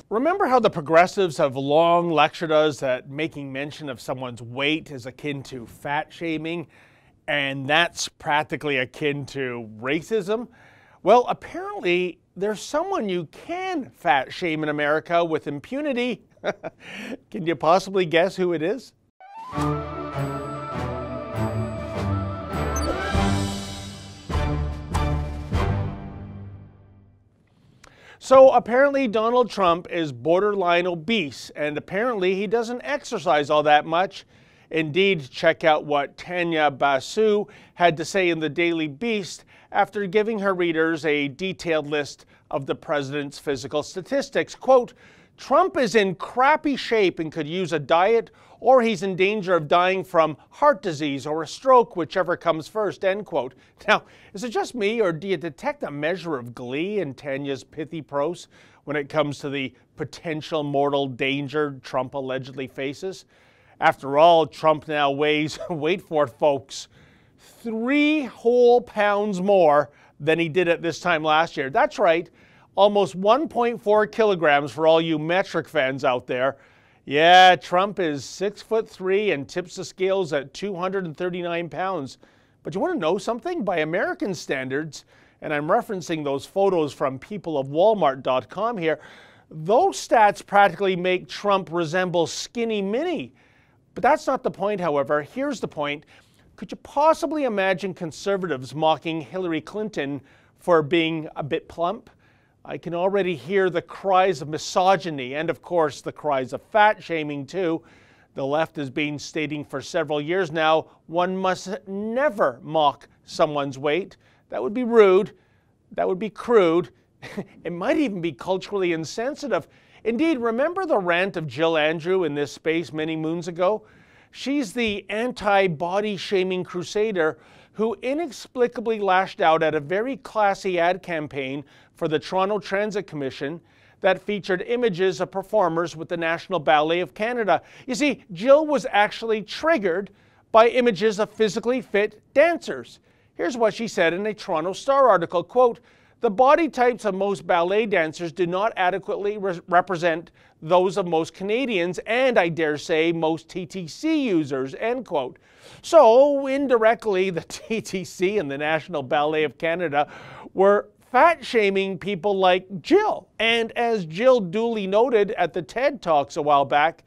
Remember how the progressives have long lectured us that making mention of someone's weight is akin to fat shaming, and that's practically akin to racism? Well, apparently there's someone you can fat shame in America with impunity. Can you possibly guess who it is? So apparently Donald Trump is borderline obese, and apparently he doesn't exercise all that much. Indeed, check out what Tanya Basu had to say in the Daily Beast after giving her readers a detailed list of the president's physical statistics. Quote, "Trump is in crappy shape and could use a diet, or he's in danger of dying from heart disease or a stroke, whichever comes first," end quote. Now, is it just me, or do you detect a measure of glee in Tanya's pithy prose when it comes to the potential mortal danger Trump allegedly faces? After all, Trump now weighs, wait for it folks, 3 whole pounds more than he did at this time last year. That's right, almost 1.4 kilograms for all you metric fans out there. Yeah, Trump is 6'3" and tips the scales at 239 pounds. But you want to know something? By American standards, and I'm referencing those photos from peopleofwalmart.com here, those stats practically make Trump resemble Skinny Minnie. But that's not the point, however. Here's the point. Could you possibly imagine conservatives mocking Hillary Clinton for being a bit plump? I can already hear the cries of misogyny and, of course, the cries of fat shaming, too. The left has been stating for several years now, one must never mock someone's weight. That would be rude. That would be crude. It might even be culturally insensitive. Indeed, remember the rant of Jill Andrew in this space many moons ago? She's the anti-body shaming crusader who inexplicably lashed out at a very classy ad campaign for the Toronto Transit Commission that featured images of performers with the National Ballet of Canada. You see, Jill was actually triggered by images of physically fit dancers. Here's what she said in a Toronto Star article, quote, "The body types of most ballet dancers do not adequately represent those of most Canadians and, I dare say, most TTC users," end quote. So, indirectly, the TTC and the National Ballet of Canada were fat-shaming people like Jill. And as Jill duly noted at the TED Talks a while back,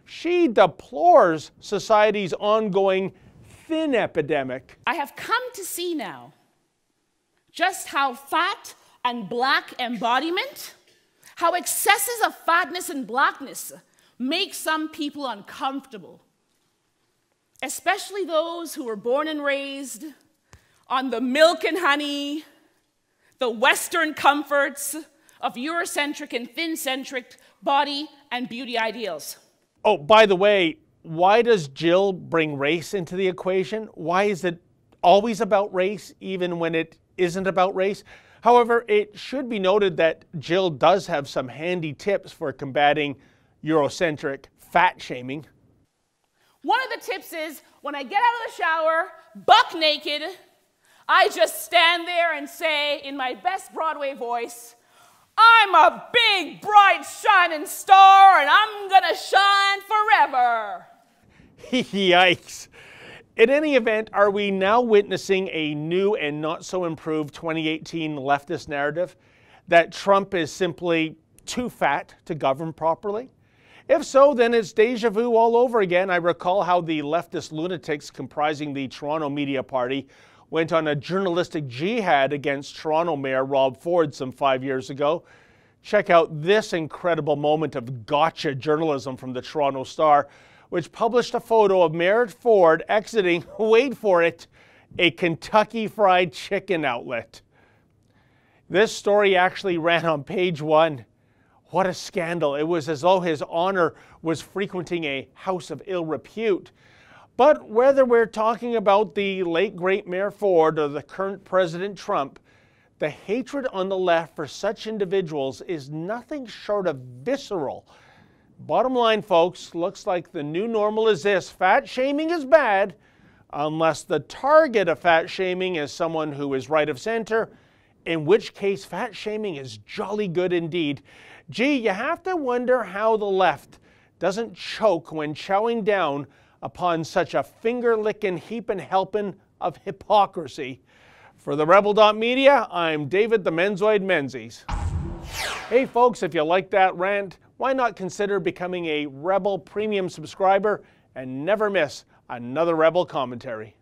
she deplores society's ongoing thin epidemic. I have come to see now just how fat and black embodiment, how excesses of fatness and blackness make some people uncomfortable, especially those who were born and raised on the milk and honey, the Western comforts of Eurocentric and thin-centric body and beauty ideals. Oh, by the way, why does Jill bring race into the equation? Why is it always about race, even when it isn't about race? However, it should be noted that Jill does have some handy tips for combating Eurocentric fat shaming. One of the tips is, when I get out of the shower, buck naked, I just stand there and say, in my best Broadway voice, "I'm a big, bright, shining star, and I'm gonna shine forever." Yikes. In any event, are we now witnessing a new and not so improved 2018 leftist narrative that Trump is simply too fat to govern properly? If so, then it's deja vu all over again. I recall how the leftist lunatics comprising the Toronto Media Party went on a journalistic jihad against Toronto Mayor Rob Ford some 5 years ago. Check out this incredible moment of gotcha journalism from the Toronto Star, which published a photo of Mayor Ford exiting, wait for it, a Kentucky Fried Chicken outlet. This story actually ran on page 1. What a scandal. It was as though his honor was frequenting a house of ill repute. But whether we're talking about the late great Mayor Ford or the current President Trump, the hatred on the left for such individuals is nothing short of visceral. Bottom line, folks, looks like the new normal is this: fat shaming is bad unless the target of fat shaming is someone who is right of center in which case fat shaming is jolly good indeed. Gee, you have to wonder how the left doesn't choke when chowing down upon such a finger-licking heaping helping of hypocrisy. For the Rebel.media, I'm David the Menzoid Menzies. Hey folks, if you like that rant, why not consider becoming a Rebel Premium subscriber and never miss another Rebel commentary.